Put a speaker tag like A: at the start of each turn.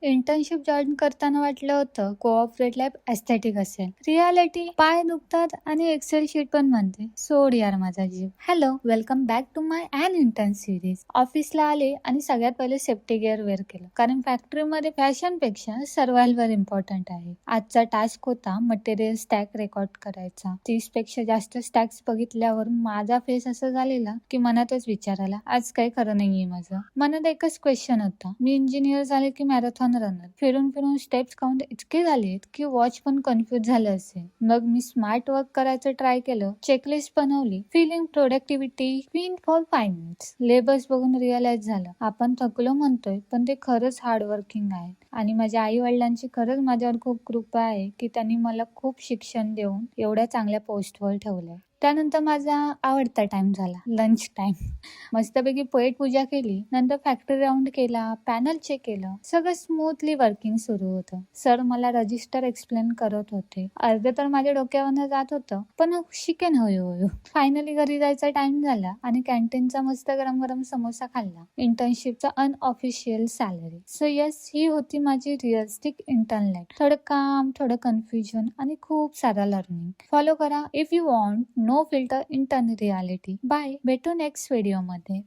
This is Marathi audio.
A: इंटर्नशिप जॉईन करताना वाटलं होतं कोऑपरेट लाईफ एस्थेटिक असेल. रियालिटी पाय दुखतात आणि एक्सेल शीट पण म्हणते सोड यार माझा जीव. Hello, welcome back to my an intern series. ऑफिसला आले आणि सगळ्यात पहिले सेफ्टी गिअर वेअर केलं, कारण फॅक्टरीमध्ये फॅशन पेक्षा सर्व्हायव्हल इम्पॉर्टंट आहे. आजचा टास्क होता मटेरियल स्टॅक रेकॉर्ड करायचा. 30 पेक्षा जास्त स्टॅक्स बघितल्यावर माझा फेस असं झालेला की मनातच विचार आला, आज काही खरं नाहीये माझं. मनात एकच क्वेश्चन होता, मी इंजिनियर झाले की मॅरेथॉन रनर? फिरून फिरून स्टेप्स काउंट इतके झालेत की वॉच पण कन्फ्युज झालं असेल. मग मी स्मार्ट वर्क करायचं ट्राय केलं, चेकलिस्ट बनवली, feeling productivity queen for 5 minutes. Labels बघून रिअलाइज झालं, आपण थकलो म्हणतोय पण ते खरंच हार्डवर्किंग आहे. आणि माझ्या आई वडिलांची खरंच माझ्यावर खूप कृपा आहे की त्यांनी मला खूप शिक्षण देऊन एवढ्या चांगल्या पोस्टवर ठेवलंय. त्यानंतर माझा आवडता टाइम झाला लंच टाइम. मस्तपैकी पेट पूजा केली, नंतर फॅक्टरी राऊंड केला, पॅनल चेक केलं. सगळं स्मूथली वर्किंग सुरू होतं. सर मला रजिस्टर एक्सप्लेन करत होते. अर्ध तर माझ्या डोक्यावरनं जात होतं, पण शिकेन हळूहळू. फायनली घरी जायचा टाइम झाला आणि कॅन्टीनचा मस्त गरम गरम समोसा खाल्ला. इंटर्नशिपचा अनऑफिशियल सॅलरी. सो यस, ही होती माझी रिअलिस्टिक इंटर्न लाईफ. थोडं काम, थोडं कन्फ्युजन आणि खूप सारा लर्निंग. फॉलो करा if you want no filter intern reality. Bye, भेटू नेक्स्ट व्हिडिओ मध्ये.